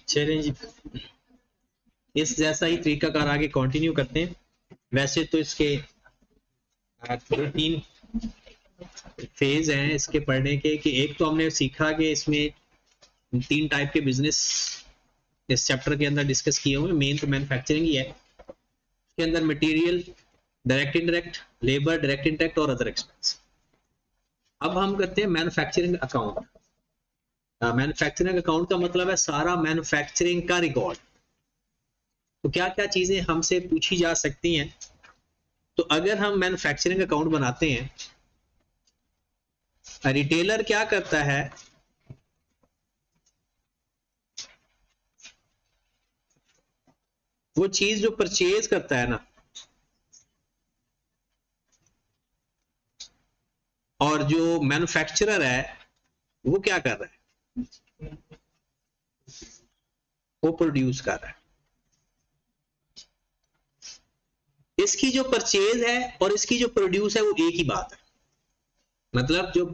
चलिए जी, इस जैसा ही तरीकाकार आगे कंटिन्यू करते हैं। वैसे तो इसके दो तीन फेज हैं इसके पढ़ने के, कि एक तो हमने सीखा कि इसमें तीन टाइप के बिजनेस इस चैप्टर के अंदर डिस्कस किए हुए। मेन तो मैन्युफैक्चरिंग ही है, इसके अंदर material, direct indirect, labour, direct indirect और अदर एक्सपेंस। अब हम करते हैं मैन्युफैक्चरिंग अकाउंट। मैन्युफैक्चरिंग अकाउंट का मतलब है सारा मैन्युफैक्चरिंग का रिकॉर्ड। तो क्या क्या चीजें हमसे पूछी जा सकती हैं। तो अगर हम मैन्युफैक्चरिंग अकाउंट बनाते हैं, रिटेलर क्या करता है, वो चीज जो परचेज करता है ना, और जो मैन्युफैक्चरर है वो क्या कर रहा है, वो प्रोड्यूस कर रहा है। इसकी जो परचेज है और इसकी जो प्रोड्यूस है वो एक ही बात है। मतलब जो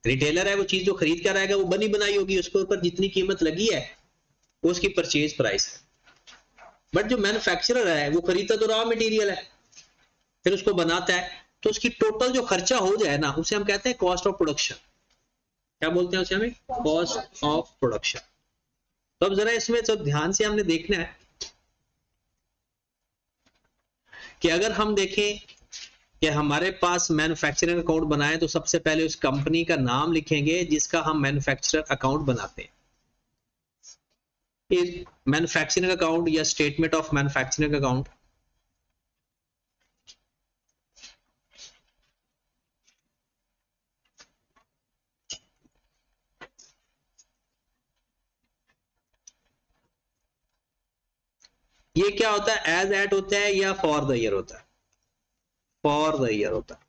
रिटेलर है वो चीज जो खरीद कर आएगा वो बनी बनाई होगी, उसके ऊपर जितनी कीमत लगी है वो उसकी परचेज प्राइस है। बट जो मैन्युफैक्चरर है वो खरीदता तो रॉ मटेरियल है, फिर उसको बनाता है, तो उसकी टोटल जो खर्चा हो जाए ना उसे हम कहते हैं कॉस्ट ऑफ प्रोडक्शन। क्या बोलते हैं उसे हमें? Cost of production. तो अब जरा इसमें सब ध्यान से हमने देखना है कि अगर हम देखें कि हमारे पास मैन्युफैक्चरिंग अकाउंट बनाए तो सबसे पहले उस कंपनी का नाम लिखेंगे जिसका हम मैन्युफैक्चरर अकाउंट बनाते हैं। मैन्युफैक्चरिंग अकाउंट या स्टेटमेंट ऑफ मैन्युफैक्चरिंग अकाउंट, ये क्या होता है? एज एट होता है या फॉर द ईयर होता है? फॉर द ईयर होता है।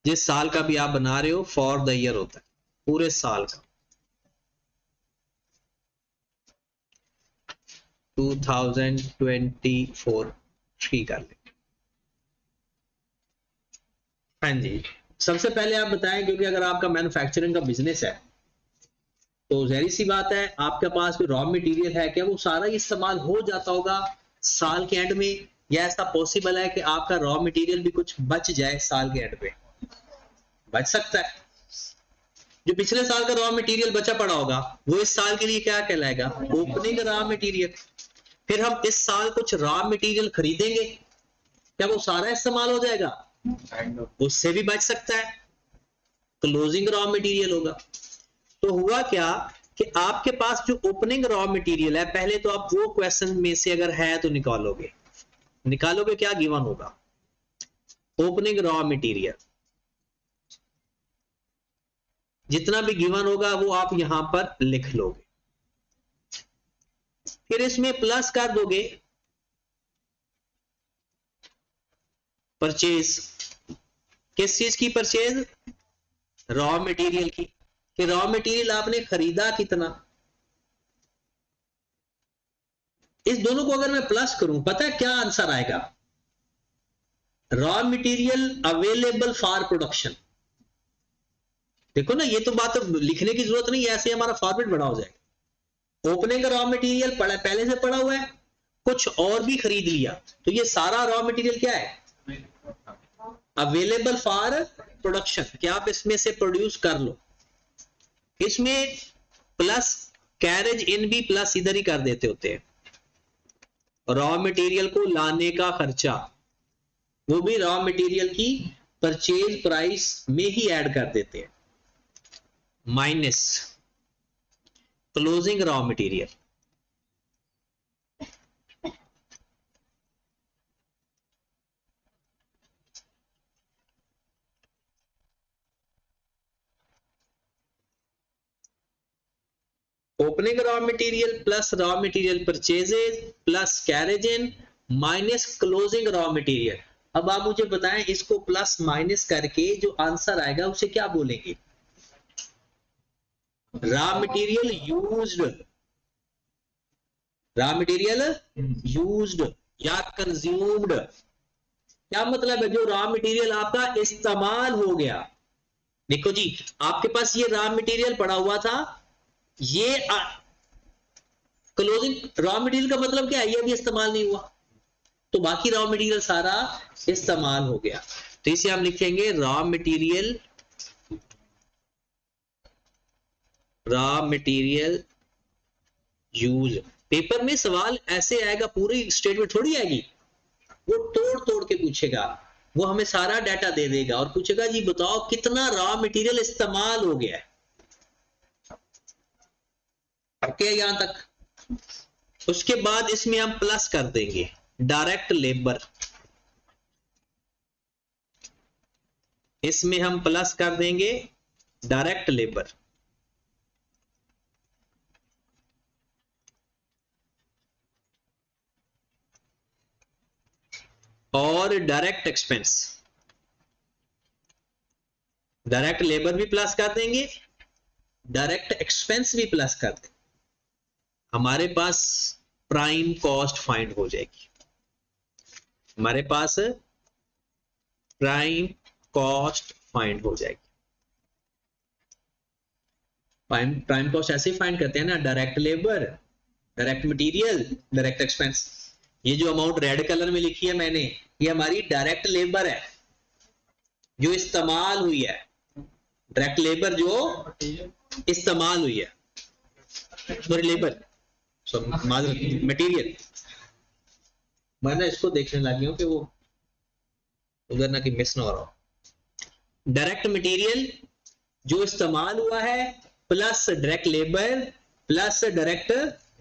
जिस साल का भी आप बना रहे हो फॉर द ईयर होता है, पूरे साल का। 2024 ठीक कर ले। हाँ जी, सबसे पहले आप बताएं, क्योंकि अगर आपका मैन्युफैक्चरिंग का बिजनेस है तो जहरी सी बात है आपके पास कोई रॉ मटेरियल है, क्या वो सारा ही इस्तेमाल हो जाता होगा साल के एंड में, या ऐसा पॉसिबल है कि आपका रॉ मटेरियल भी कुछ बच जाए साल के एंड पे? बच सकता है। जो पिछले साल का रॉ मटेरियल बचा पड़ा होगा वो इस साल के लिए क्या कहलाएगा? Opening raw material. फिर हम इस साल कुछ रॉ मटेरियल खरीदेंगे, क्या वो सारा इस्तेमाल हो जाएगा? उससे भी बच सकता है, क्लोजिंग रॉ मटेरियल होगा। तो हुआ क्या कि आपके पास जो ओपनिंग रॉ मटेरियल है, पहले तो आप वो क्वेश्चन में से अगर है तो निकालोगे, क्या गिवन होगा? ओपनिंग रॉ मटेरियल जितना भी गिवन होगा वो आप यहां पर लिख लोगे, फिर इसमें प्लस कर दोगे परचेज। किस चीज की परचेज? रॉ मटेरियल की। कि रॉ मटेरियल आपने खरीदा कितना। इस दोनों को अगर मैं प्लस करूं, पता है क्या आंसर आएगा? Raw material available for production. देखो ना, ये तो बात लिखने की जरूरत नहीं है, ऐसे हमारा फॉर्मेट बड़ा हो जाएगा। ओपनिंग का रॉ मटेरियल पहले से पड़ा हुआ है, कुछ और भी खरीद लिया, तो ये सारा रॉ मटेरियल क्या है? अवेलेबल फॉर प्रोडक्शन, कि आप इसमें से प्रोड्यूस कर लो। इसमें प्लस कैरेज इन भी प्लस इधर ही कर देते होते हैं। रॉ मटेरियल को लाने का खर्चा वो भी रॉ मटेरियल की परचेज प्राइस में ही ऐड कर देते हैं, minus closing raw material. Opening raw material plus raw material purchases plus carriage in minus closing raw material. अब आप मुझे बताएं, इसको प्लस माइनस करके जो आंसर आएगा उसे क्या बोलेंगे? Raw material used, raw material used या कंज्यूम्ड, क्या मतलब है? जो रॉ मटेरियल आपका इस्तेमाल हो गया। देखो जी, आपके पास ये रॉ मटेरियल पड़ा हुआ था, ये क्लोजिंग रॉ मटेरियल का मतलब क्या है? ये भी इस्तेमाल नहीं हुआ, तो बाकी रॉ मटेरियल सारा इस्तेमाल हो गया। तो इसे हम लिखेंगे raw material, raw material use. Paper में सवाल ऐसे आएगा, पूरी स्टेटमेंट थोड़ी आएगी, वो तोड़ तोड़ के पूछेगा, वो हमें सारा डाटा दे देगा और पूछेगा जी बताओ कितना रॉ मटेरियल इस्तेमाल हो गया है। ओके, यहां तक। उसके बाद इसमें हम प्लस कर देंगे डायरेक्ट लेबर, इसमें हम प्लस कर देंगे डायरेक्ट लेबर, और डायरेक्ट एक्सपेंस। डायरेक्ट लेबर भी प्लस कर देंगे, डायरेक्ट एक्सपेंस भी प्लस कर देंगे, हमारे पास प्राइम कॉस्ट फाइंड हो जाएगी। हमारे पास प्राइम कॉस्ट फाइंड हो जाएगी। प्राइम कॉस्ट ऐसे ही फाइंड करते हैं ना, direct labour, direct material, direct expense. ये जो अमाउंट रेड कलर में लिखी है मैंने, ये हमारी डायरेक्ट लेबर है जो इस्तेमाल हुई है, डायरेक्ट लेबर जो इस्तेमाल हुई है, सॉरी लेबर, मटेरियल। मैं ना इसको देखने लगी हूं कि वो उधर ना कि मिस ना हो रहा हो। डायरेक्ट मटेरियल जो इस्तेमाल हुआ है, plus direct labour, plus direct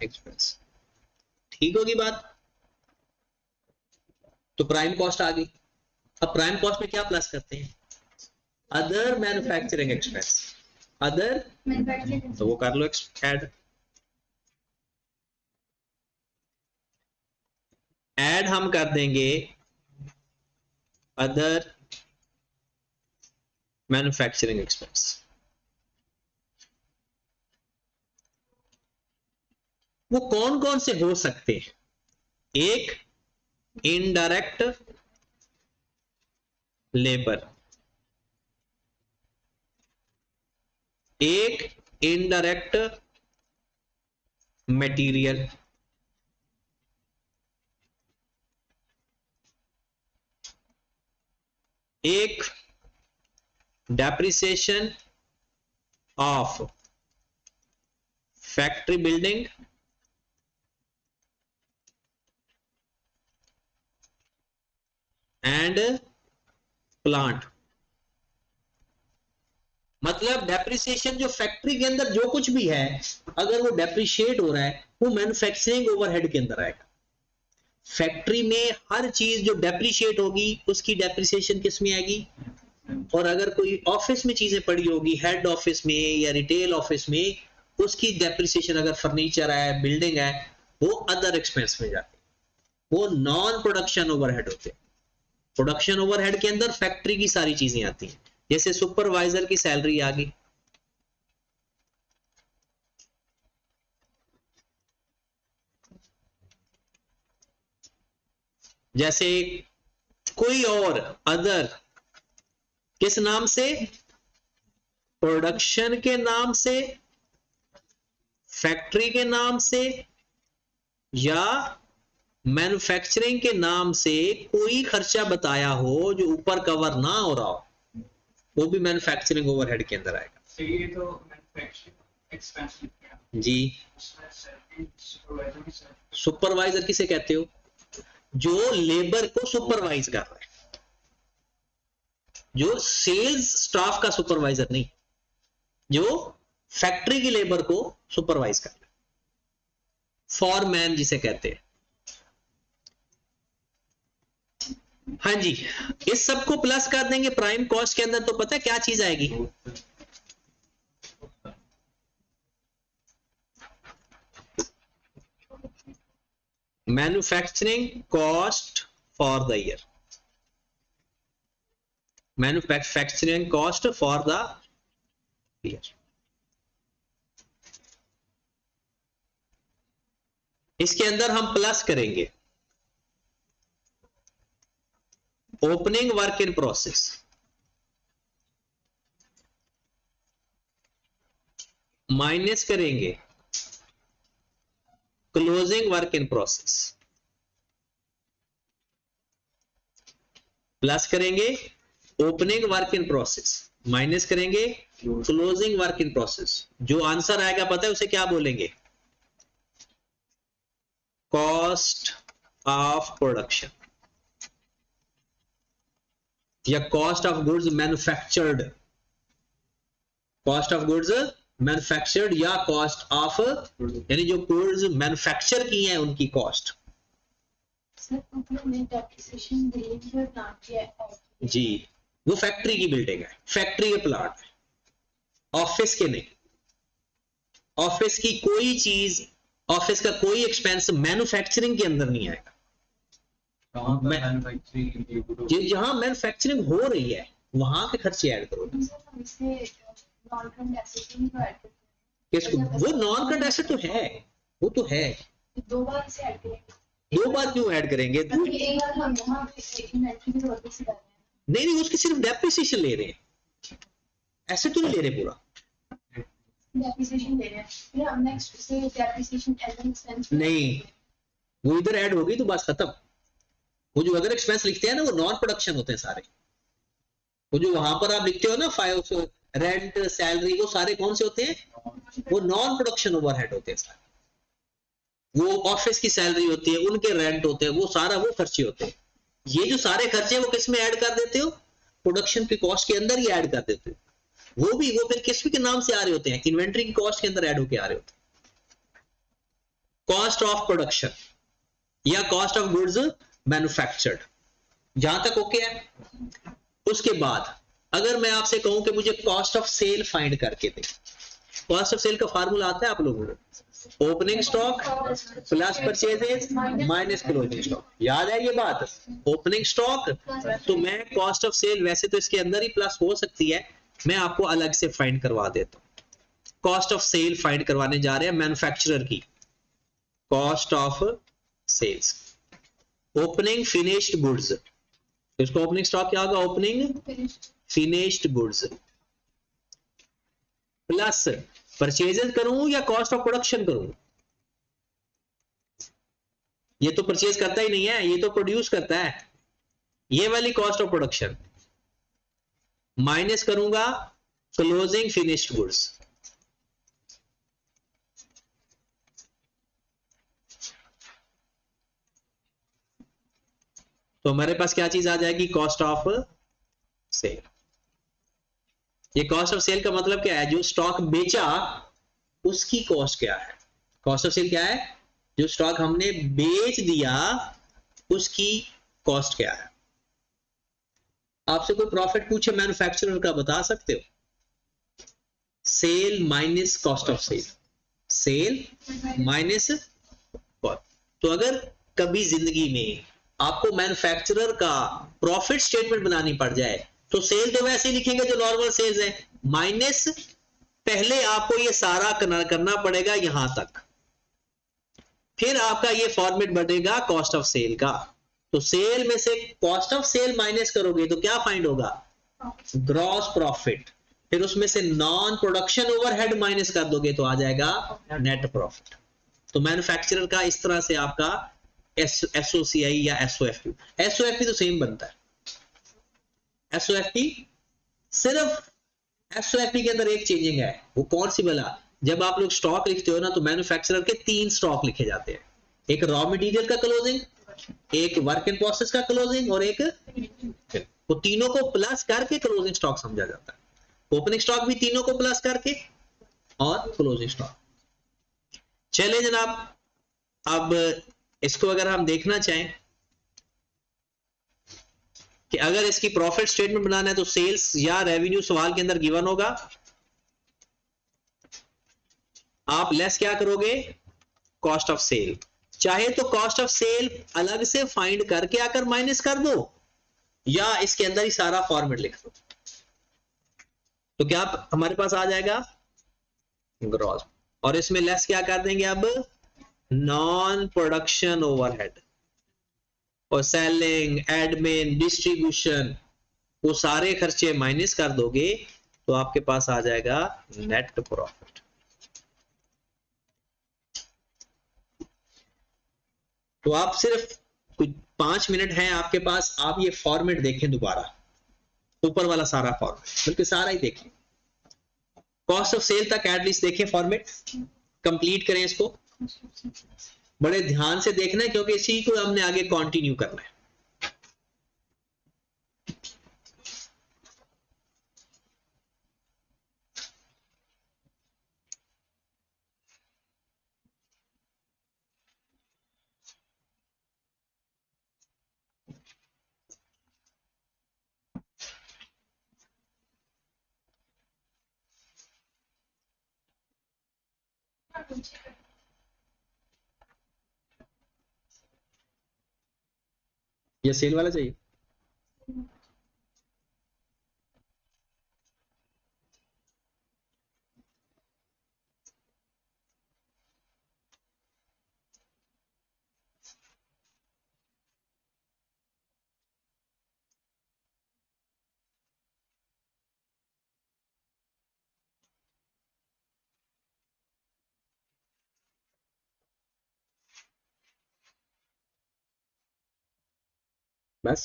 expense. ठीक होगी बात? तो प्राइम कॉस्ट आ गई। अब प्राइम कॉस्ट में क्या प्लस करते हैं? अदर मैन्युफैक्चरिंग एक्सपेंस, अदर, तो वो कर लो ऐड। ऐड हम कर देंगे अदर मैन्युफैक्चरिंग एक्सपेंस। वो कौन कौन से हो सकते हैं? एक इनडायरेक्ट लेबर, एक इनडायरेक्ट मटेरियल, एक depreciation of factory building, and plant. मतलब डेप्रिसिएशन जो फैक्ट्री के अंदर जो कुछ भी है, अगर वो डेप्रिशिएट हो रहा है, वो मैन्युफैक्चरिंग ओवरहेड के अंदर आएगा। फैक्ट्री में हर चीज जो डेप्रिशिएट होगी उसकी डेप्रिसिएशन किस में आएगी? और अगर कोई ऑफिस में चीजें पड़ी होगी, हेड ऑफिस में या रिटेल ऑफिस में, उसकी डेप्रिसिएशन, अगर फर्नीचर है, बिल्डिंग है, वो अदर एक्सपेंस में जाती है, वो नॉन प्रोडक्शन ओवरहेड होते हैं। प्रोडक्शन ओवरहेड के अंदर फैक्ट्री की सारी चीजें आती हैं, जैसे सुपरवाइजर की सैलरी आ गई, जैसे कोई और अदर, किस नाम से? प्रोडक्शन के नाम से, फैक्ट्री के नाम से, या मैन्युफैक्चरिंग के नाम से कोई खर्चा बताया हो जो ऊपर कवर ना हो रहा हो, वो भी मैन्युफैक्चरिंग ओवरहेड के अंदर आएगा। तो ये तो मैन्युफैक्चरिंग एक्सपेंस जी। सुपरवाइजर किसे कहते हो? जो लेबर को सुपरवाइज कर रहा है, जो सेल्स स्टाफ का सुपरवाइजर नहीं, जो फैक्ट्री की लेबर को सुपरवाइज कर रहा है, फॉरमैन जिसे कहते हैं। हाँ जी, इस सबको प्लस कर देंगे प्राइम कॉस्ट के अंदर, तो पता है क्या चीज आएगी? Manufacturing cost for the year, manufacturing cost for the year. इसके अंदर हम प्लस करेंगे opening work in process, minus करेंगे closing work in process, plus करेंगे opening work in process, minus करेंगे क्लोजिंग वर्क इन प्रोसेस। जो आंसर आएगा पता है उसे क्या बोलेंगे? कॉस्ट ऑफ प्रोडक्शन या cost of goods manufactured, cost of goods manufactured या कॉस्ट ऑफ, यानी जो गुड्स मैन्युफैक्चर की हैं उनकी कॉस्ट। जी, वो फैक्ट्री की बिल्डिंग है, फैक्ट्री के प्लांट है, ऑफिस के नहीं। ऑफिस की कोई चीज, ऑफिस का कोई एक्सपेंस मैन्युफैक्चरिंग के अंदर नहीं आएगा। जहां मैन्युफैक्चरिंग हो रही है वहां के खर्चे ऐड करो। किसको? वो नॉन करंट एसेट तो है, वो तो है। दो बार इसे ऐड करेंगे। दो बार क्यों ऐड करेंगे? नहीं नहीं, उसकी सिर्फ डेप्रिसिएशन ले रहे हैं, ऐसे तो नहीं ले रहे पूरा। डेप्रिसिएशन ले रहे हैं, फिर हम नेक्स्ट से डेप्रिसिएशन एज एन एक्सपेंस नहीं, वो इधर ऐड होगी तो बस खत्म। वो जो अगर एक्सपेंस लिखते हैं ना वो नॉन प्रोडक्शन होते हैं सारे। वो जो वहां पर आप लिखते हो ना फाइव रेंट सैलरी, वो सारे कौन से होते हैं? वो नॉन प्रोडक्शन ओवरहेड होते हैं सारे। वो ऑफिस की सैलरी होती है, उनके रेंट होते हैं, वो सारा वो खर्चे होते हैं। ये जो सारे खर्चे वो किस में ऐड कर देते हो? प्रोडक्शन की कॉस्ट के अंदर ही ऐड कर देते हो। वो भी वो फिर किस के नाम से आ रहे होते हैं? इन्वेंट्री की कॉस्ट के अंदर ऐड होके आ रहे होते हैं। कॉस्ट ऑफ प्रोडक्शन या कॉस्ट ऑफ गुड्स मैन्युफैक्चर्ड, जहां तक ओके है। उसके बाद अगर मैं आपसे कहूं कि मुझे कॉस्ट ऑफ सेल फाइंड करके दे, कॉस्ट ऑफ सेल का फार्मूला आता है आप लोगों को? Opening stock plus purchases minus closing stock. याद है ये बात? ओपनिंग स्टॉक, तो मैं कॉस्ट ऑफ सेल वैसे तो इसके अंदर ही प्लस हो सकती है, मैं आपको अलग से फाइंड करवा देता हूं। कॉस्ट ऑफ सेल फाइंड करवाने जा रहे हैं मैन्युफैक्चरर की, cost of sales. Opening finished goods, इसको ओपनिंग स्टॉक क्या होगा? Opening finished goods plus purchases करूं या कॉस्ट ऑफ प्रोडक्शन करूं? ये तो परचेज करता ही नहीं है, ये तो प्रोड्यूस करता है। ये वाली कॉस्ट ऑफ प्रोडक्शन माइनस करूंगा क्लोजिंग फिनिश्ड गुड्स। तो हमारे पास क्या चीज आ जाएगी? Cost of sale. ये कॉस्ट ऑफ सेल का मतलब क्या है? जो स्टॉक बेचा उसकी कॉस्ट क्या है? कॉस्ट ऑफ सेल क्या है? जो स्टॉक हमने बेच दिया उसकी कॉस्ट क्या है? आपसे कोई प्रॉफिट पूछे मैन्युफैक्चरर का, बता सकते हो? Sale minus cost of sale, sale minus cost. तो अगर कभी जिंदगी में आपको मैन्युफैक्चरर का प्रॉफिट स्टेटमेंट बनानी पड़ जाए तो सेल तो वैसे ही लिखेंगे जो नॉर्मल सेल्स है, माइनस पहले आपको ये सारा करना पड़ेगा यहां तक, फिर आपका ये फॉर्मेट बनेगा कॉस्ट ऑफ सेल का। तो सेल में से कॉस्ट ऑफ सेल माइनस करोगे तो क्या फाइंड होगा? Gross profit. फिर उसमें से नॉन प्रोडक्शन ओवरहेड माइनस कर दोगे तो आ जाएगा नेट प्रॉफिट। तो मैन्युफैक्चरर का इस तरह से आपका एसओसीआई या एसओएफपी, एसओएफपी तो सेम बनता है। एसओएफपी सिर्फ एसओएफपी के अंदर एक चेंजिंग है, वो कौन सी वाला? जब आप लोग स्टॉक लिखते हो ना तो मैन्युफैक्चरर के 3 स्टॉक लिखे जाते हैं, एक रॉ मटेरियल का क्लोजिंग, एक वर्क इन प्रोसेस का क्लोजिंग और एक, वो तीनों को प्लस करके क्लोजिंग स्टॉक समझा जाता है। ओपनिंग स्टॉक भी तीनों को प्लस करके और क्लोजिंग स्टॉक। चले जनाब, अब इसको अगर हम देखना चाहें कि अगर इसकी प्रॉफिट स्टेटमेंट बनाना है तो सेल्स या रेवेन्यू सवाल के अंदर गिवन होगा, आप लेस क्या करोगे? Cost of sale. चाहे तो कॉस्ट ऑफ सेल अलग से फाइंड करके आकर माइनस कर दो या इसके अंदर ही सारा फॉर्मेट लिख दो। तो क्या हमारे पास आ जाएगा ग्रॉस, और इसमें लेस क्या कर देंगे? अब नॉन प्रोडक्शन ओवरहेड और सेलिंग, एडमिन, डिस्ट्रीब्यूशन, वो सारे खर्चे माइनस कर दोगे तो आपके पास आ जाएगा नेट प्रॉफिट। तो आप सिर्फ कुछ 5 मिनट हैं आपके पास, आप ये फॉर्मेट देखें दोबारा, ऊपर वाला सारा फॉर्मेट बल्कि सारा ही देखें, कॉस्ट ऑफ सेल तक एटलीस्ट देखें, फॉर्मेट कंप्लीट करें इसको, बड़े ध्यान से देखना है क्योंकि इसी को हमने आगे कंटिन्यू करना है। ये सेल वाला चाहिए? बस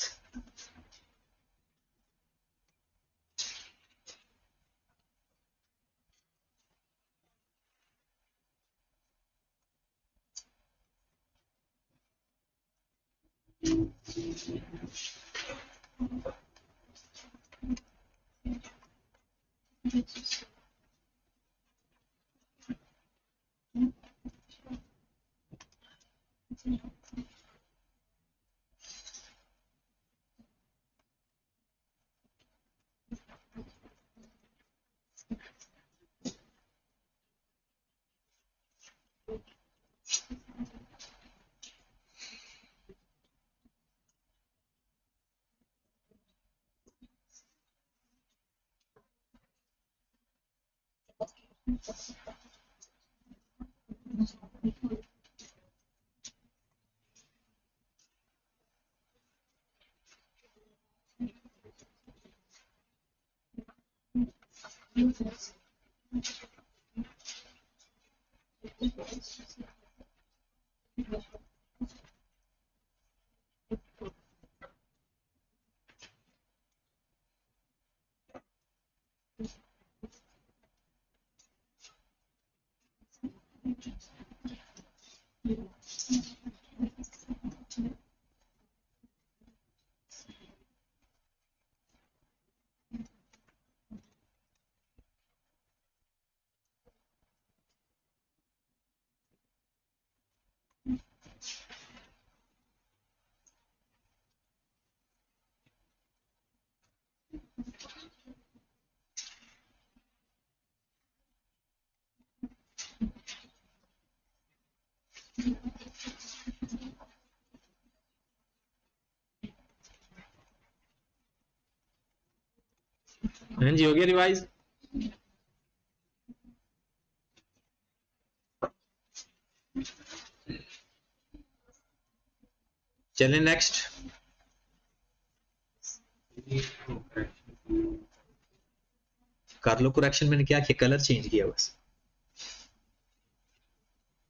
हाँ जी, हो गया रिवाइज। चलें नेक्स्ट। कर लो करेक्शन, मैंने क्या किया, कलर चेंज किया बस,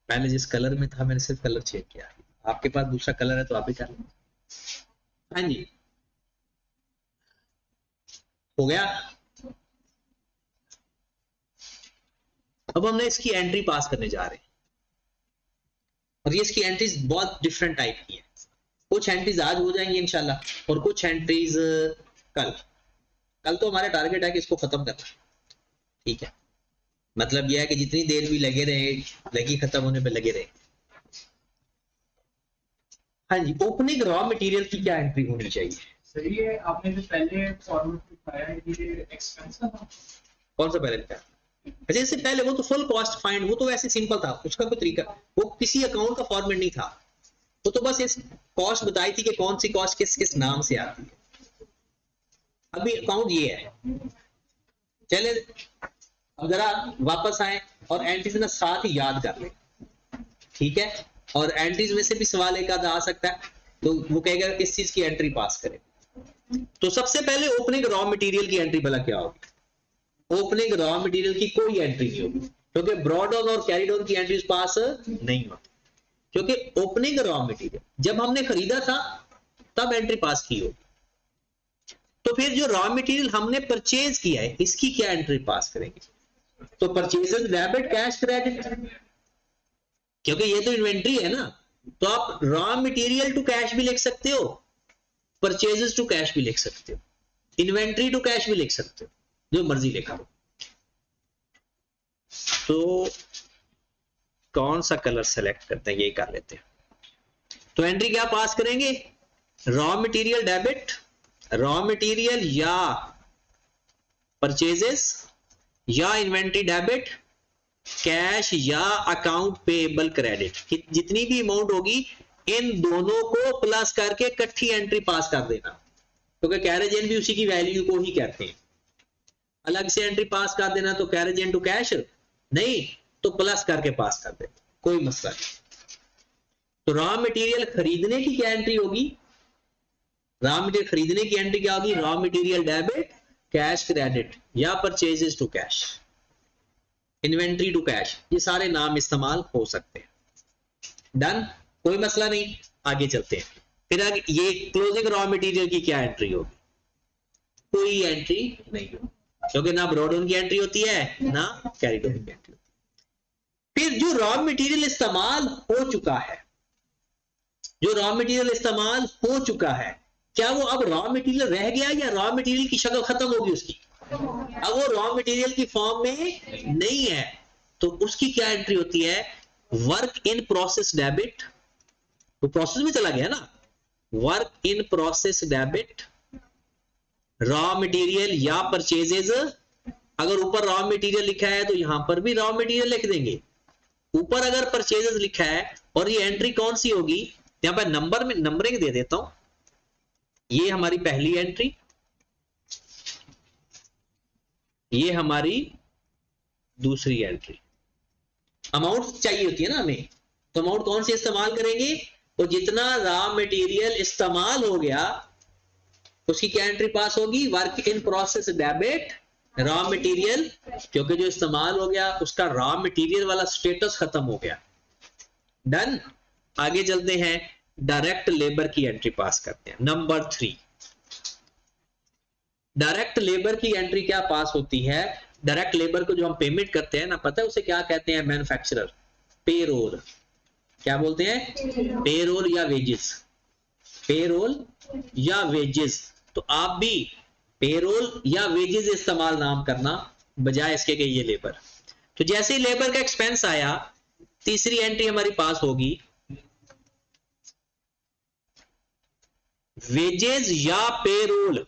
पहले जिस कलर में था मैंने सिर्फ कलर चेंज किया, आपके पास दूसरा कलर है तो आप भी कर लो। हाँ जी, हो गया। अब हमने इसकी एंट्री पास करने जा रहे हैं और ये इसकी एंट्रीज बहुत डिफरेंट टाइप की है, कुछ एंट्रीज आज हो जाएंगी इंशाल्लाह और कुछ एंट्रीज कल तो हमारा टारगेट है कि इसको खत्म करना, ठीक है, मतलब यह है कि जितनी देर भी लगे रहे, लगी खत्म होने पे लगे रहे। हाँ जी, ओपनिंग रॉ मटेरियल की क्या एंट्री होनी चाहिए? सही है, आपने जो पहले फॉर्मेट दिखाया है ये एक्सपेंस का था। कौन सा पहले दिखाया? अच्छा, इससे पहले वो तो फुल कॉस्ट फाइंड, वो तो वैसे सिंपल था, उसका कोई तरीका, वो किसी अकाउंट का फॉर्मेट नहीं था, वो तो बस इस कॉस्ट बताई थी कि कौन सी कॉस्ट किस किस नाम से आती है। अभी अकाउंट ये है, चले अब जरा वापस आए और एंट्रीज ना साथ ही याद कर ले। ठीक है, और एंट्रीज में से भी सवाल एक आधा आ सकता है, तो वो कहेगा किस चीज की एंट्री पास करें। तो सबसे पहले ओपनिंग रॉ मटेरियल की एंट्री भला क्या होगी? ओपनिंग रॉ मटेरियल की कोई एंट्री नहीं होगी, क्योंकि ब्रॉड ऑन और कैरिड ऑन की एंट्रीज पास नहीं होती, क्योंकि ओपनिंग रॉ मटेरियल जब हमने खरीदा था तब एंट्री पास की होगी। तो फिर जो रॉ मटेरियल हमने परचेज किया है इसकी क्या एंट्री पास करेंगे? तो परचेजेस डेबिट कैश क्रेडिट, क्योंकि ये तो इन्वेंट्री है ना, तो आप रॉ मटेरियल टू कैश भी लिख सकते हो, परचेजेस टू कैश भी लिख सकते हो, इन्वेंट्री टू कैश भी लिख सकते हो, जो मर्जी लिखा हो। तो कौन सा कलर सेलेक्ट करते हैं, ये कर लेते हैं। तो एंट्री क्या पास करेंगे? Raw material debit, raw material या परचेजेस या इन्वेंट्री डेबिट, कैश या अकाउंट पेएबल क्रेडिट, जितनी भी अमाउंट होगी इन दोनों को प्लस करके इकट्ठी एंट्री पास कर देना, क्योंकि कैरेज इन भी उसी की वैल्यू को ही कहते हैं। अलग से एंट्री पास कर देना तो कैरेज इन टू कैश नहीं, तो प्लस करके पास कर देना, कोई मसला नहीं। तो रॉ मटेरियल खरीदने की क्या एंट्री होगी? रॉ मटेरियल खरीदने की एंट्री क्या होगी? Raw material debit cash credit या purchases to cash, inventory to cash, ये सारे नाम इस्तेमाल हो सकते हैं। डन, कोई मसला नहीं, आगे चलते हैं। फिर आगे ये क्लोजिंग रॉ मटेरियल की क्या एंट्री होगी? कोई एंट्री नहीं होगी, क्योंकि ना ब्रॉड ऑन की एंट्री होती है ना कैरिड ऑन की एंट्री। फिर जो रॉ मटेरियल इस्तेमाल हो चुका है, जो रॉ मटेरियल इस्तेमाल हो चुका है, क्या वो अब रॉ मटेरियल रह गया या रॉ मटेरियल की शक्ल खत्म होगी उसकी? अब वो रॉ मटेरियल की फॉर्म में नहीं है, तो उसकी क्या एंट्री होती है? वर्क इन प्रोसेस डेबिट, तो प्रोसेस में चला गया ना, work in process debit, raw material या परचेजेज। अगर ऊपर रॉ मटेरियल लिखा है तो यहां पर भी रॉ मटेरियल लिख देंगे, ऊपर अगर परचेजेस लिखा है, और ये एंट्री कौन सी होगी? यहां पर नंबर में नंबरिंग दे देता हूं, ये हमारी पहली एंट्री, ये हमारी दूसरी एंट्री। अमाउंट चाहिए होती है ना हमें, तो अमाउंट कौन सी इस्तेमाल करेंगे? तो जितना रॉ मटेरियल इस्तेमाल हो गया उसकी क्या एंट्री पास होगी? Work in process debit raw material, क्योंकि जो इस्तेमाल हो गया उसका रॉ मटेरियल वाला स्टेटस खत्म हो गया। डन, आगे चलते हैं, डायरेक्ट लेबर की एंट्री पास करते हैं। नंबर 3, डायरेक्ट लेबर की एंट्री क्या पास होती है? डायरेक्ट लेबर को जो हम पेमेंट करते हैं ना, पता है उसे क्या कहते हैं? Manufacturer payroll. क्या बोलते हैं? पेरोल या वेजेस, पेरोल या वेजेस। तो आप भी पेरोल या वेजेस इस्तेमाल नाम करना, बजाय इसके कि ये लेबर। तो जैसे ही लेबर का एक्सपेंस आया, तीसरी एंट्री हमारी पास होगी वेजेस या payroll.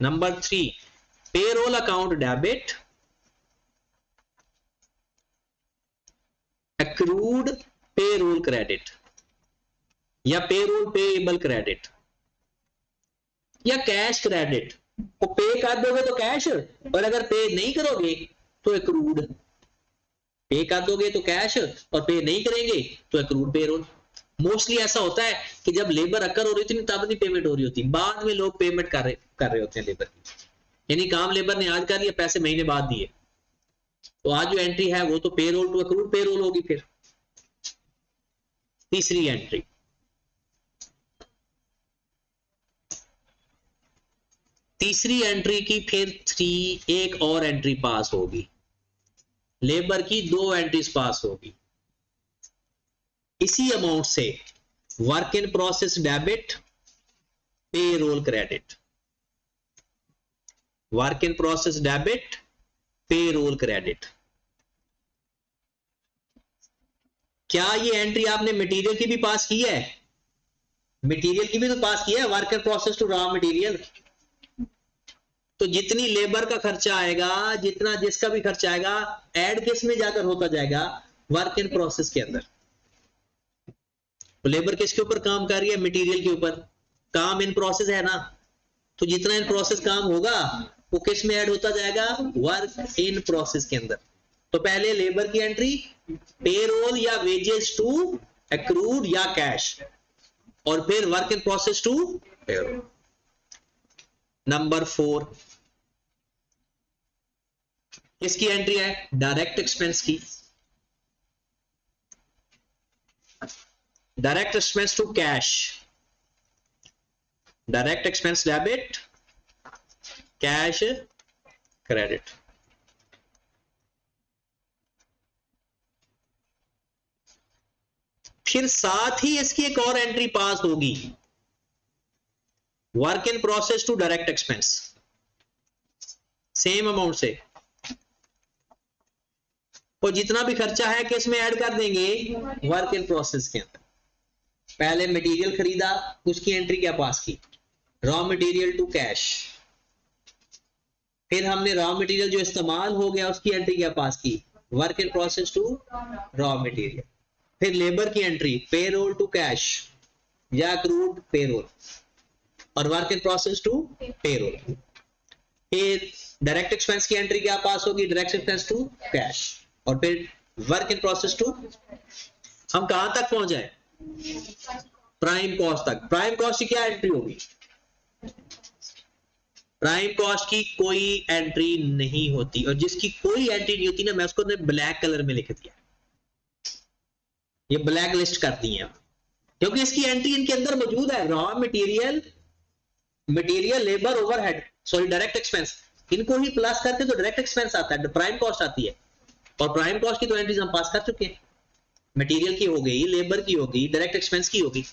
Number 3, payroll account debit, accrued payroll credit या पेरोल पेएबल क्रेडिट या कैश क्रेडिट। को पे कर दोगे तो कैश, और अगर पे नहीं करोगे तो एक्रूड। पे कर दोगे तो कैश और पे नहीं करेंगे तो एक्रूड पेरोल। मोस्टली ऐसा होता है कि जब लेबर अकर हो रही होती है तब नहीं पेमेंट हो रही होती, बाद में लोग पेमेंट कर रहे होते हैं लेबर की, यानी काम लेबर ने आज कर लिया, पैसे महीने बाद दिए, तो आज जो एंट्री है वो तो पेरोल टू एक्रूड पेरोल होगी। फिर तीसरी एंट्री, तीसरी एंट्री की फिर 3 एक और एंट्री पास होगी, लेबर की 2 एंट्रीज पास होगी इसी अमाउंट से। Work in process debit, payroll credit, work in process debit, payroll credit. क्या ये एंट्री आपने मटेरियल की भी पास की है? मटेरियल की भी तो पास किया है, work in process to raw material. तो जितनी लेबर का खर्चा आएगा, जितना जिसका भी खर्चा आएगा, ऐड किस में जाकर होता जाएगा? वर्क इन प्रोसेस के अंदर। तो लेबर किसके ऊपर काम कर रही है? मटेरियल के ऊपर। काम इन प्रोसेस है ना, तो जितना इन प्रोसेस काम होगा वो किस में ऐड होता जाएगा? वर्क इन प्रोसेस के अंदर। तो पहले लेबर की एंट्री पेरोल या वेजेस टू एक्रूड या कैश, और फिर work in process to payroll. Number 4 किसकी एंट्री है? डायरेक्ट एक्सपेंस की। Direct expense to cash, direct expense debit, cash credit. फिर साथ ही इसकी एक और एंट्री पास होगी, work in process to direct expense, same amount से, और जितना भी खर्चा है किस में ऐड कर देंगे? वर्क इन प्रोसेस के अंदर। पहले मटेरियल खरीदा, उसकी एंट्री क्या पास की? Raw material to cash. फिर हमने रॉ मटेरियल जो इस्तेमाल हो गया उसकी एंट्री क्या पास की? Work in process to raw material. फिर लेबर की एंट्री पेरोल टू कैश या क्रूड पेरोल, और work in process to payroll. फिर डायरेक्ट एक्सपेंस की एंट्री क्या पास होगी? डायरेक्ट एक्सपेंस टू कैश, और फिर वर्क इन प्रोसेस टू। हम कहां तक पहुंच जाए? प्राइम कॉस्ट तक। प्राइम कॉस्ट की क्या एंट्री होगी? प्राइम कॉस्ट की कोई एंट्री नहीं होती, और जिसकी कोई एंट्री नहीं होती ना, मैं उसको ब्लैक कलर में लिख दिया, ये ब्लैक लिस्ट कर दी है, क्योंकि इसकी एंट्री इनके अंदर मौजूद है। Raw material, material, labour, overhead, sorry direct expense, इनको ही प्लस करके तो डायरेक्ट एक्सपेंस आता है, प्राइम कॉस्ट आती है। और प्राइम कॉस्ट की तो एंट्रीज हम पास कर चुके हैं, मटेरियल की हो गई, लेबर की होगी, डायरेक्ट एक्सपेंस की होगी।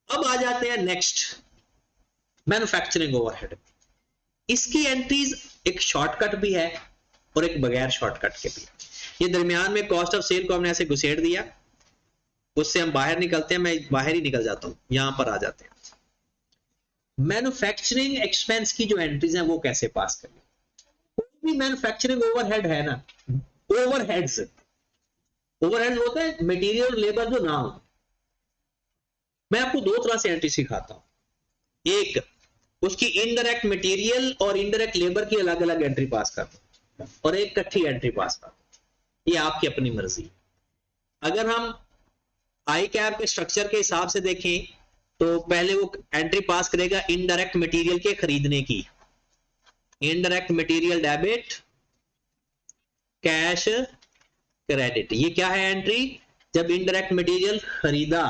अब आ जाते हैं नेक्स्ट, मैन्युफैक्चरिंग ओवरहेड। इसकी एंट्रीज एक शॉर्टकट भी है और एक बगैर शॉर्टकट के भी। ये दरमियान में कॉस्ट ऑफ सेल को हमने ऐसे घुसेड़ दिया, उससे हम बाहर निकलते हैं, मैं बाहर ही निकल जाता हूं, यहां पर आ जाते हैं। मैन्युफैक्चरिंग एक्सपेंस की जो एंट्रीज हैं वो कैसे पास करें? कोई भी मैन्युफैक्चरिंग ओवरहेड है ना, ओवरहेड्स, ओवरहेड्स होता है मटेरियल और लेबर जो ना हो। मैं आपको दो तरह से एंट्री सिखाता हूं, एक उसकी इनडायरेक्ट मटेरियल और इनडायरेक्ट लेबर की अलग अलग एंट्री पास कर दो, और एक इकट्ठी एंट्री पास कर दो, ये आपकी अपनी मर्जी। अगर हम आई कैप के स्ट्रक्चर के हिसाब से देखें तो पहले वो एंट्री पास करेगा इनडायरेक्ट मटेरियल के खरीदने की, indirect material debit, cash credit. ये क्या है एंट्री? जब इनडायरेक्ट मटेरियल खरीदा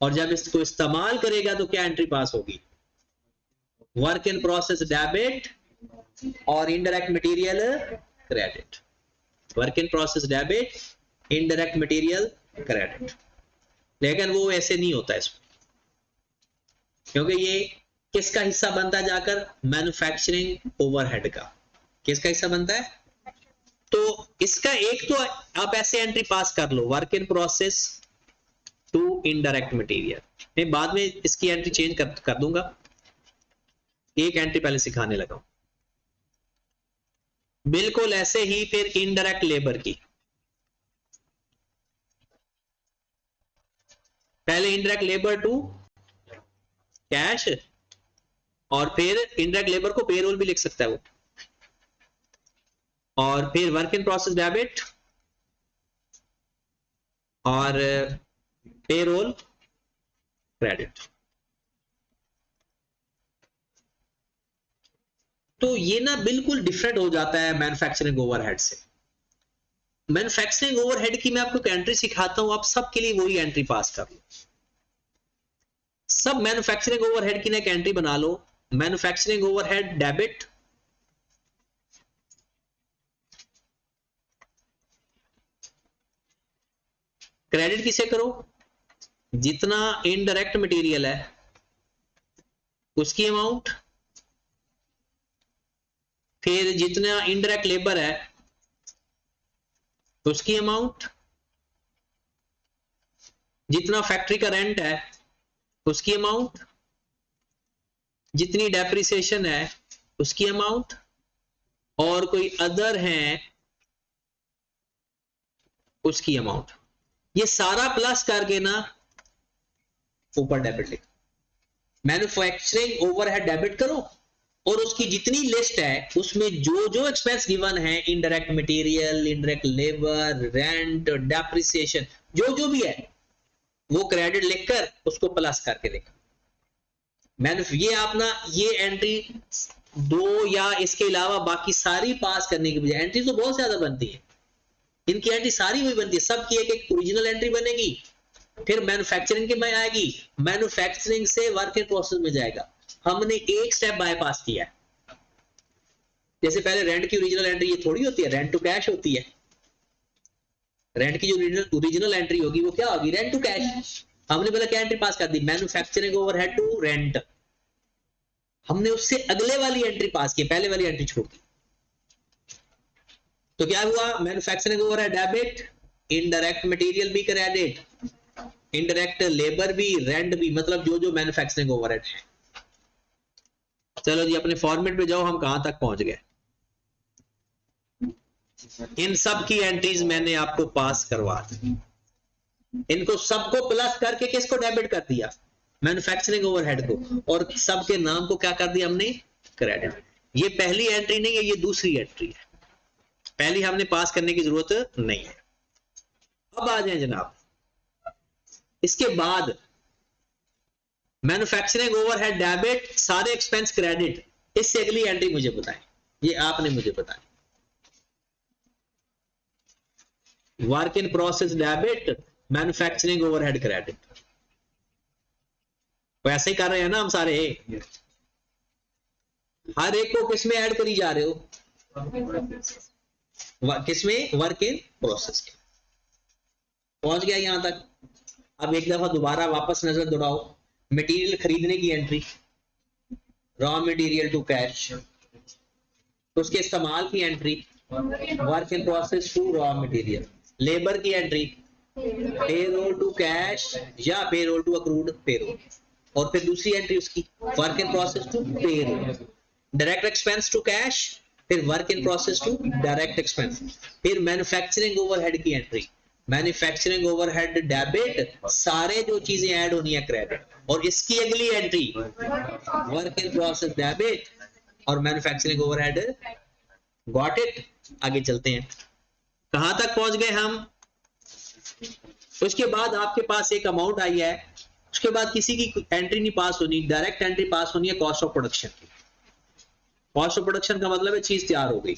और जब इसको इस्तेमाल करेगा तो क्या एंट्री पास होगी? वर्क इन प्रोसेस डेबिट और indirect material credit. Work in process debit, indirect material credit. लेकिन वो ऐसे नहीं होता इसमें, क्योंकि ये किसका हिस्सा बनता है जाकर? मैन्युफैक्चरिंग ओवरहेड का। किसका हिस्सा बनता है? तो इसका एक तो आप ऐसे एंट्री पास कर लो, work in process to indirect material. मैं बाद में इसकी एंट्री चेंज कर दूंगा, एक एंट्री पहले सिखाने लगा हूं। बिल्कुल ऐसे ही फिर इनडायरेक्ट लेबर की, पहले इनडायरेक्ट लेबर टू कैश, और फिर इनडायरेक्ट लेबर को पेरोल भी लिख सकता है वो, और फिर वर्क इन प्रोसेस डेबिट और पेरोल क्रेडिट। तो ये ना बिल्कुल डिफरेंट हो जाता है मैन्युफैक्चरिंग ओवरहेड से। मैन्युफैक्चरिंग ओवरहेड की मैं आपको एंट्री सिखाता हूं, आप सबके लिए वही एंट्री पास कर लो। सब मैन्युफैक्चरिंग ओवरहेड की ना एक एंट्री बना लो, मैन्युफैक्चरिंग ओवरहेड डेबिट, क्रेडिट किसे करो? जितना इनडायरेक्ट मटेरियल है उसकी अमाउंट, फिर जितना इनडायरेक्ट लेबर है उसकी अमाउंट, जितना फैक्ट्री का रेंट है उसकी अमाउंट, जितनी डेप्रिसिएशन है उसकी अमाउंट, और कोई अदर है उसकी अमाउंट। ये सारा प्लस करके ना ऊपर डेबिट लिखो। मैन्युफैक्चरिंग ओवरहेड डेबिट करो और उसकी जितनी लिस्ट है उसमें जो जो एक्सपेंस गिवन है, indirect material, indirect labour, rent, depreciation, जो जो भी है वो क्रेडिट लिखकर उसको प्लस करके लिखा। ये आपना ये एंट्री दो या इसके अलावा बाकी सारी पास करने की बजाय, एंट्री तो बहुत ज्यादा बनती है, इनकी एंट्री सारी वही बनती है, सबकी एक एक ओरिजिनल एंट्री बनेगी, फिर मैन्युफैक्चरिंग के में आएगी, मैन्युफैक्चरिंग से वर्क इन प्रोसेस में जाएगा। हमने एक स्टेप बाईपास किया है। जैसे पहले रेंट की ओरिजिनल एंट्री ये थोड़ी होती है, रेंट टू कैश होती है। रेंट की जो ओरिजिनल एंट्री होगी वो क्या होगी, रेंट टू कैश। हमने बोला क्या एंट्री पास कर दी, मैन्युफैक्चरिंग ओवरहेड टू रेंट। हमने उससे अगले वाली एंट्री पास की, पहले वाली एंट्री छोड़ दी। तो क्या हुआ, manufacturing overhead debit, indirect material भी क्रेडिट, इनडायरेक्ट लेबर भी, रेंट भी, मतलब जो जो मैन्युफैक्चरिंग ओवरहेड है। चलो जी अपने फॉर्मेट पे जाओ, हम कहां तक पहुंच गए। इन सब की एंट्रीज मैंने आपको पास करवा दी, इनको सबको प्लस करके किसको डेबिट कर दिया, मैन्युफैक्चरिंग ओवरहेड को, और सबके नाम को क्या कर दिया हमने, क्रेडिट। ये पहली एंट्री नहीं है, ये दूसरी एंट्री है, पहली हमने पास करने की जरूरत नहीं है। अब आ जाए जनाब, इसके बाद मैन्युफैक्चरिंग ओवरहेड डेबिट, सारे एक्सपेंस क्रेडिट, इससे अगली एंट्री मुझे बताएं, ये आपने मुझे बताएं। Work in process debit, manufacturing overhead credit, वैसे ही कर रहे हैं ना हम सारे, हर एक को किसमें ऐड करी जा रहे हो, किसमें, वर्क इन प्रोसेस के। पहुंच गया यहां तक। अब एक दफा दोबारा वापस नजर दौड़ाओ, मटेरियल खरीदने की entry, raw material to cash, उसके इस्तेमाल की entry, work in process to raw material, labour की एंट्री, पेरोल टू कैश या पेरोल टू अक्रूड पेरोल, और फिर दूसरी एंट्री उसकी work in process to payroll, direct expense to cash, फिर work in process to direct expense, फिर manufacturing overhead की entry, manufacturing overhead debit, सारे जो चीजें ऐड होनी है क्रेडिट, और इसकी अगली entry work in process debit और मैन्युफैक्चरिंग ओवरहेड। Got it. आगे चलते हैं, कहां तक पहुंच गए हम। उसके बाद आपके पास एक अमाउंट आई है, उसके बाद किसी की एंट्री नहीं पास होनी, डायरेक्ट एंट्री पास होनी है कॉस्ट ऑफ प्रोडक्शन की। कॉस्ट ऑफ प्रोडक्शन का मतलब है चीज तैयार हो गई,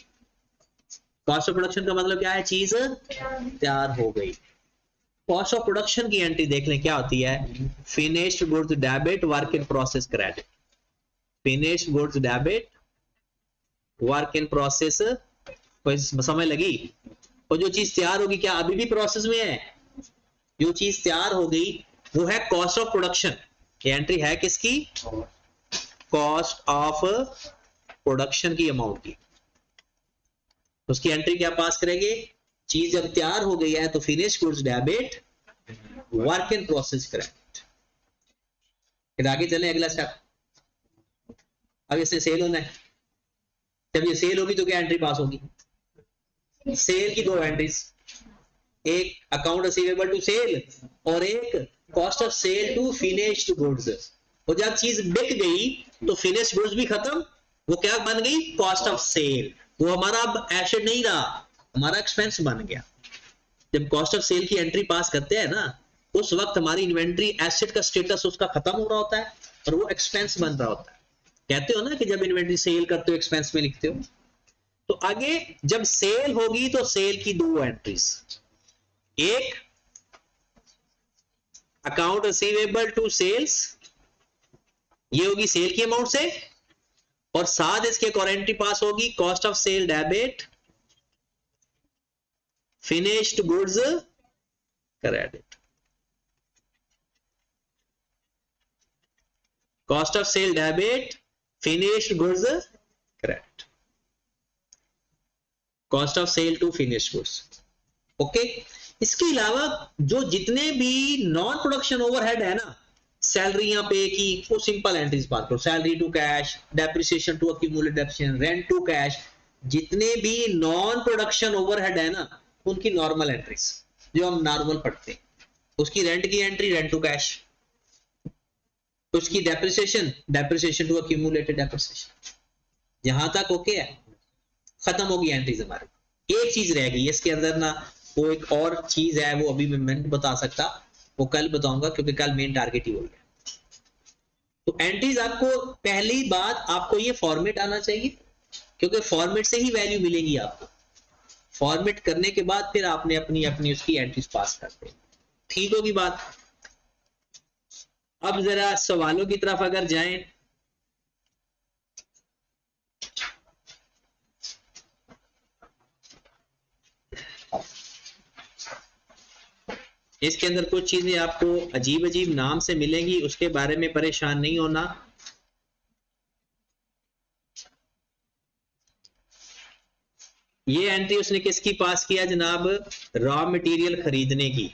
कॉस्ट ऑफ प्रोडक्शन का मतलब क्या है, चीज तैयार हो गई। कॉस्ट ऑफ प्रोडक्शन की एंट्री देख लें क्या होती है, finished goods debit, work in process credit, finished goods debit, work in process, कोई समझ लगी। और जो चीज तैयार होगी क्या अभी भी प्रोसेस में है, जो चीज तैयार हो गई वो है कॉस्ट ऑफ प्रोडक्शन। ये एंट्री है किसकी, कॉस्ट ऑफ प्रोडक्शन की अमाउंट की। उसकी एंट्री क्या पास करेंगे, चीज जब तैयार हो गई है तो finish goods debit, work in process credit. फिर आगे चलें अगला स्टेप। अब इसने सेल होना है, जब ये सेल होगी तो क्या एंट्री पास होगी, सेल की दो एंट्रीज, एक अकाउंट रिसीवेबल टू सेल और एक cost of sale to finished goods. और जब चीज बिक गई तो फिनिश्ड गुड्स भी खत्म, वो क्या बन गई, कॉस्ट ऑफ सेल। वो हमारा अब एसेट नहीं रहा, हमारा एक्सपेंस बन गया। जब कॉस्ट ऑफ सेल की एंट्री पास करते हैं ना, उस वक्त हमारी इन्वेंट्री एसेट का स्टेटस उसका खत्म हो रहा होता है और वो एक्सपेंस बन रहा होता है। कहते हो ना कि जब इन्वेंट्री सेल करते हो एक्सपेंस में लिखते हो। तो आगे जब सेल होगी तो सेल की दो एंट्रीज, एक अकाउंट रिसीवेबल टू सेल्स, ये होगी सेल की अमाउंट से, और साथ इसके एक और एंट्री पास होगी cost of sale debit, finished goods credit. Cost of sale debit, finished goods credit, cost of sale to finished goods. Okay. इसके अलावा जो जितने भी नॉन प्रोडक्शन ओवरहेड है ना, सैलरियां पे की, वो सिंपल एंट्रीज बात करो, salary to cash, depreciation to accumulated depreciation, rent to cash, जितने भी नॉन प्रोडक्शन ओवरहेड है ना उनकी नॉर्मल एंट्रीज जो हम नॉर्मल पढ़ते हैं। उसकी रेंट की एंट्री रेंट टू कैश, उसकी डेप्रिसिएशन टू अक्यूमुलेटेड डेप्रिसिएशन, यहां तक ओके है, खत्म होगी एंट्रीज हमारी। एक चीज रह गई इसके अंदर ना, वो एक और चीज है, वो अभी मैं नहीं बता सकता, वो कल बताऊंगा क्योंकि कल मेन टारगेट ही हो गया। तो एंट्रीज आपको पहली बात आपको ये फॉर्मेट आना चाहिए, क्योंकि फॉर्मेट से ही वैल्यू मिलेगी आपको। फॉर्मेट करने के बाद फिर आपने अपनी अपनी उसकी एंट्रीज पास करते हैं, ठीक होगी बात। अब जरा सवालों की तरफ अगर जाएं, इसके अंदर कुछ चीजें आपको अजीब अजीब नाम से मिलेंगी, उसके बारे में परेशान नहीं होना। ये एंट्री उसने किसकी पास किया जनाब, रॉ मटेरियल खरीदने की।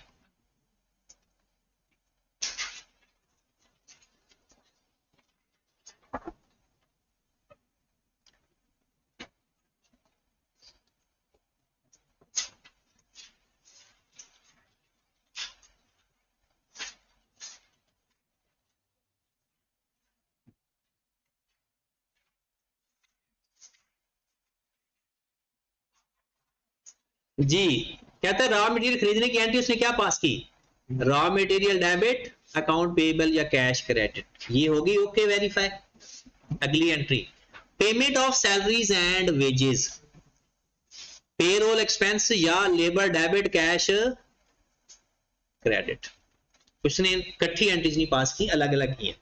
जी, कहता है रॉ मटेरियल खरीदने की एंट्री उसने क्या पास की, raw material debit, account payable या कैश क्रेडिट, ये होगी ओके वेरीफाई। अगली entry, payment of salaries and wages, payroll expense या लेबर डेबिट कैश क्रेडिट। उसने इकट्ठी एंट्रीज नहीं पास की, अलग अलग की है।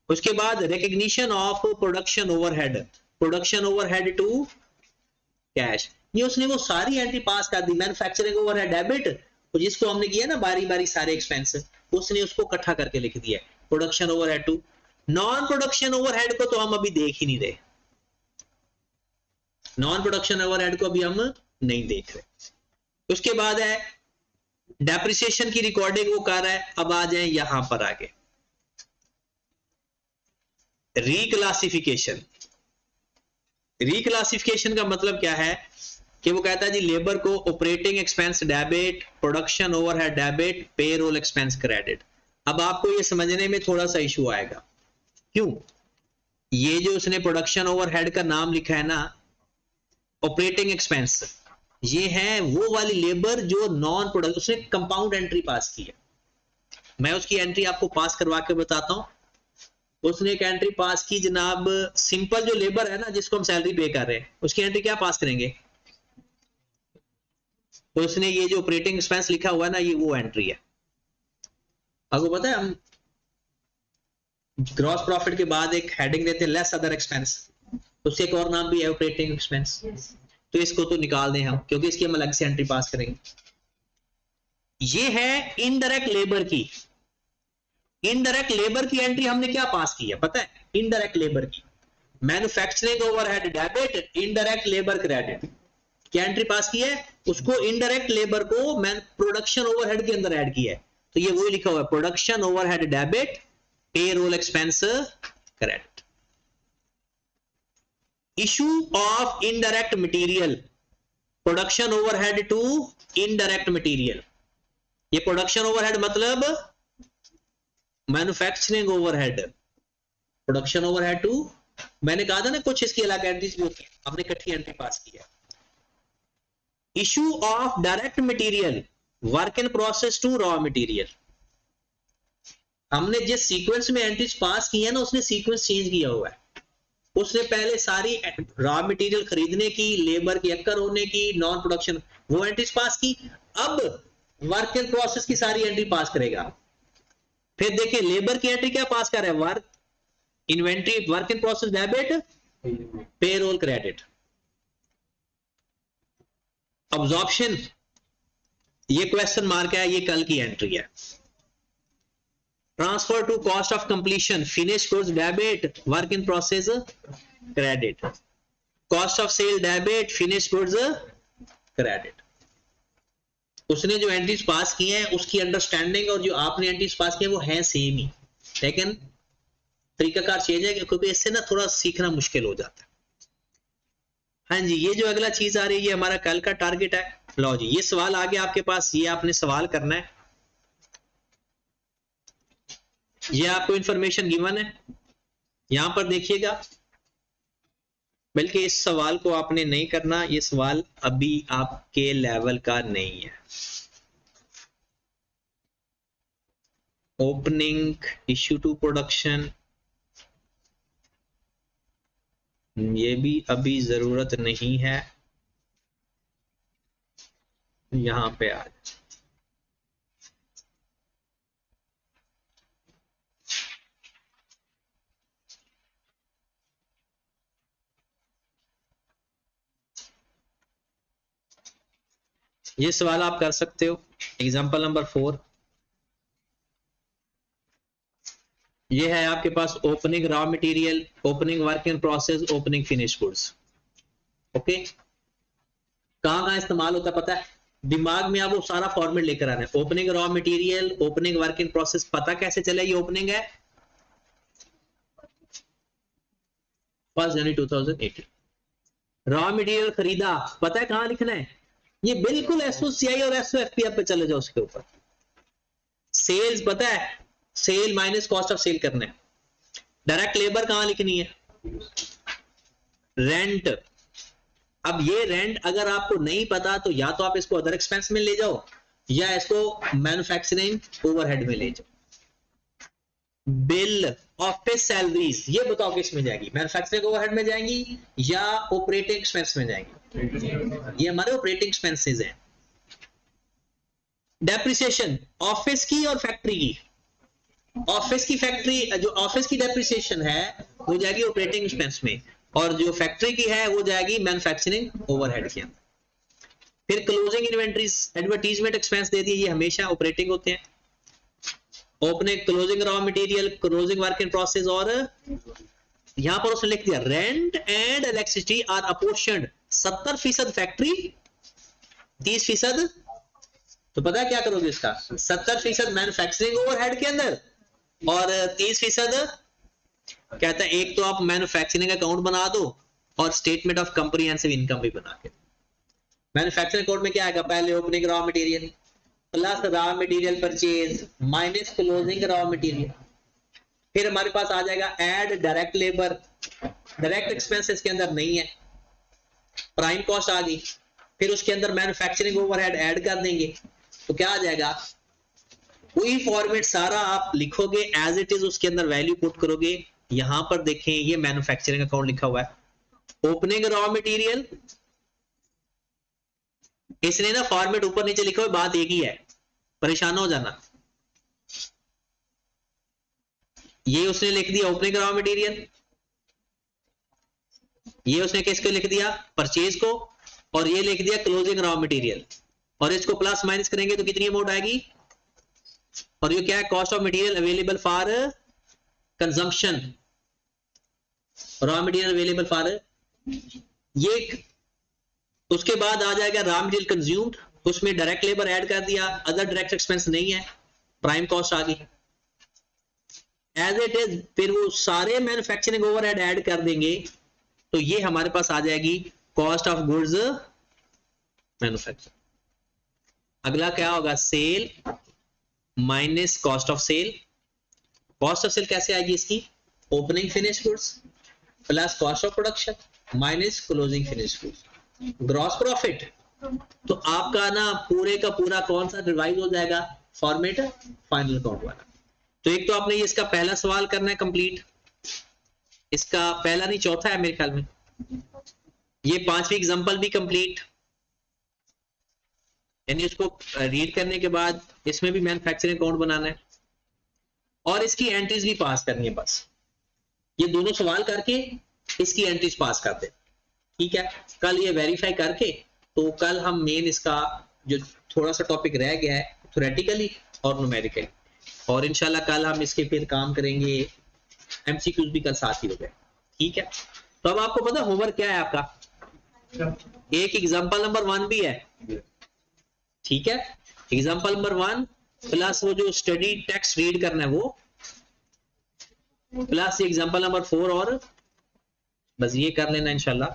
उसके बाद recognition of production overhead, production overhead to cash, ये उसने वो सारी एंट्री पास कर दी। मैन्युफैक्चरिंग ओवरहेड डेबिट, तो जिसको हमने किया ना बारी बारी सारे एक्सपेंस, उसने उसको इकट्ठा करके लिख दिया। Production overhead to, non production overhead को तो हम अभी देख ही नहीं रहे, नॉन प्रोडक्शन ओवरहेड को अभी हम नहीं देख रहे। उसके बाद है डेप्रिसिएशन की रिकॉर्डिंग वो कर रहा है। अब आ जाए यहां पर आगे, रिक्लासिफिकेशन। रिक्लासिफिकेशन का मतलब क्या है कि वो कहता है जी लेबर को operating expense debit, production overhead debit, payroll expense credit. अब आपको ये समझने में थोड़ा सा इशू आएगा, क्यों? ये जो उसने प्रोडक्शन ओवरहेड का नाम लिखा है ना, ऑपरेटिंग एक्सपेंस, ये है वो वाली लेबर जो नॉन प्रोडक्ट, उसने कंपाउंड एंट्री पास की है। मैं उसकी एंट्री आपको पास करवा के बताता हूं। उसने एक एंट्री पास की जनाब, सिंपल जो लेबर है ना जिसको हम सैलरी पे कर रहे हैं, उसकी एंट्री क्या पास करेंगे, तो उसने ये जो ऑपरेटिंग एक्सपेंस लिखा हुआ है ना, ये वो एंट्री है। आपको पता है हम ग्रॉस प्रॉफिट के बाद एक हेडिंग देते हैं लेस अदर एक्सपेंस, उससे एक और नाम भी है ऑपरेटिंग एक्सपेंस। तो इसको तो निकाल दें हम, क्योंकि इसकी हम अलग से एंट्री पास करेंगे। ये है इनडायरेक्ट लेबर की, इनडायरेक्ट लेबर की एंट्री हमने क्या पास की है पता है, इनडायरेक्ट लेबर की, manufacturing overhead debit, indirect labour credit, क्या एंट्री पास की है, उसको इनडायरेक्ट लेबर को मैं प्रोडक्शन ओवरहेड के अंदर ऐड किया है। तो ये वही लिखा हुआ है, production overhead debit, payroll expense credit. Issue of indirect material, production overhead to indirect material. ये प्रोडक्शन ओवरहेड मतलब manufacturing overhead, production overhead to, मैंने कहा था ना कुछ इसकी अलग एंट्रीज भी होती है, हमने इकट्ठी एंट्री पास की है। Issue of direct material, work in process to raw material, हमने जिस सीक्वेंस में एंट्रीज पास की है ना, उसने सीक्वेंस चेंज किया हुआ है। उसने पहले सारी रॉ मटेरियल खरीदने की, लेबर की अक्कर होने की, नॉन प्रोडक्शन, वो एंट्रीज पास की। अब वर्क इन प्रोसेस की सारी एंट्री पास करेगा। फिर देखिए लेबर की एंट्री क्या पास कर रहा है, work inventory, work in process debit, payroll credit. Absorption, ये क्वेश्चन मार्क है, ये कल की एंट्री है। Transfer to cost of completion, finish goods debit, work in process credit, cost of sale debit, finish goods credit. उसने जो entries pass की हैं उसकी अंडरस्टैंडिंग और जो आपने एंट्रीज पास की हैं वो है सेम ही, लेकिन तरीकाकार चेंज है, क्योंकि इससे ना थोड़ा सीखना मुश्किल हो जाता है। हाँ जी, ये जो अगला चीज आ रही है ये हमारा कल का टारगेट है। लो जी, ये सवाल आ गया आपके पास, ये आपने सवाल करना है, ये आपको इंफॉर्मेशन गिवन है। यहां पर देखिएगा, बल्कि इस सवाल को आपने नहीं करना, ये सवाल अभी आपके लेवल का नहीं है। ओपनिंग, इश्यू टू प्रोडक्शन, ये भी अभी जरूरत नहीं है। यहां पे आ ये सवाल आप कर सकते हो। एग्जांपल नंबर 4, ये है आपके पास opening raw material, opening work in process, opening finish goods. Okay, कहाँ कहाँ इस्तेमाल होता है पता है? दिमाग में आप वो सारा फॉर्मेट लेकर आना है। Opening raw material, opening work in process, पता कैसे चले ये ओपनिंग है? 1 जनवरी 2018। रॉ मटेरियल खरीदा, पता है कहाँ लिखना है? ये बिल्कुल एसओसीआई और एसओएफपीएफ पे चले जाओ, उसके ऊपर। सेल्स पता है, sale minus cost of sale करना है। डायरेक्ट लेबर कहां लिखनी है? रेंट। अब ये रेंट अगर आपको नहीं पता तो या तो आप इसको अदर एक्सपेंस में ले जाओ या इसको मैन्युफैक्चरिंग ओवरहेड में ले जाओ। बिल, ऑफिस सैलरीज, ये बताओ किस में जाएगी? मैन्युफैक्चरिंग ओवरहेड में जाएंगी या ऑपरेटिंग एक्सपेंस में जाएंगी? ये हमारे ऑपरेटिंग एक्सपेंसेस हैं। डेप्रिसिएशन ऑफिस की और फैक्ट्री की। ऑफिस की फैक्ट्री, जो ऑफिस की डेप्रिसिएशन है वो जाएगी ऑपरेटिंग एक्सपेंस में, और जो फैक्ट्री की है वो जाएगी मैन्युफैक्चरिंग ओवरहेड के अंदर। फिर क्लोजिंग इन्वेंटरीज, एडवर्टाइजमेंट एक्सपेंस दे दिए, ये हमेशा ऑपरेटिंग होते हैं। Opening, closing raw material, closing work in process, और यहां पर उसने लिख दिया rent and electricity are apportioned 70% factory, 30%। तो पता है क्या करोगे इसका? 70% मैन्युफैक्चरिंग ओवरहेड के अंदर और 30% कहता है एक तो आप मैन्युफैक्चरिंग अकाउंट बना दो और स्टेटमेंट ऑफ कंप्रिहेंसिव इनकम भी बना के। मैन्युफैक्चरिंग अकाउंट में क्या आएगा? पहले opening raw material plus raw material purchase minus closing raw material. फिर हमारे पास आ जाएगा add direct labour, direct expenses के अंदर नहीं है, प्राइम कॉस्ट आ गई। फिर उसके अंदर मैन्युफैक्चरिंग ओवरहेड ऐड कर देंगे, तो क्या आ जाएगा? वही फॉर्मेट सारा आप लिखोगे एज इट इज, उसके अंदर वैल्यू पुट करोगे। यहां पर देखें ये मैन्युफैक्चरिंग अकाउंट लिखा हुआ है। ओपनिंग रॉ मटेरियल, इसने ना फॉर्मेट ऊपर नीचे लिखा हुआ, बात एक ही है, परेशान हो जाना। ये उसने लिख दिया ओपनिंग रॉ मटेरियल, ये उसने किसको लिख दिया? परचेज को, और ये लिख दिया क्लोजिंग रॉ मटेरियल, और इसको प्लस माइनस करेंगे तो कितनी अमाउंट आएगी? और ये क्या है? Cost of material available for consumption, raw material available for, ये उसके बाद आ जाएगा रॉ मटेरियल कंज्यूम्ड, उसमें डायरेक्ट लेबर ऐड कर दिया, अदर डायरेक्ट एक्सपेंस नहीं है, प्राइम कॉस्ट आ गई एज इट इज। फिर वो सारे मैन्युफैक्चरिंग ओवरहेड ऐड कर देंगे, तो ये हमारे पास आ जाएगी कॉस्ट ऑफ गुड्स मैन्युफैक्चर। अगला क्या होगा? Sale minus cost of sale. Cost of sale कैसे आएगी इसकी? Opening finish goods plus cost of production minus closing finish goods. Gross profit, तो आपका ना पूरे का पूरा कौन सा रिवाइज हो जाएगा? फॉर्मेट फाइनल अकाउंट वाला। तो एक तो आपने ये इसका पहला सवाल करना है कंप्लीट, इसका पहला नहीं चौथा है मेरे ख्याल में, ये 5वीं एग्जांपल भी कंप्लीट, यानी इसको रीड करने के बाद इसमें भी मैन्युफैक्चरिंग अकाउंट बनाना है और इसकी एंट्रीज भी पास करनी है। बस ये दोनों सवाल करके इसकी एंट्रीज पास कर दे, ठीक है? कल ये वेरीफाई करके, तो कल हम मेन इसका जो थोड़ा सा टॉपिक रह गया है थ्योरेटिकली और न्यूमेरिकली, और इंशाल्लाह कल हम इसके फिर काम करेंगे। एमसीक्यूज भी कल साथ ही हो गए, ठीक है? तो अब आपको पता होमवर्क क्या है आपका? एक एग्जांपल नंबर 1 भी है, ठीक है? एग्जांपल नंबर 1 प्लस वो जो स्टडी टेक्स्ट रीड करना है वो, प्लस एग्जांपल नंबर 4, और बस ये कर लेना इंशाल्लाह।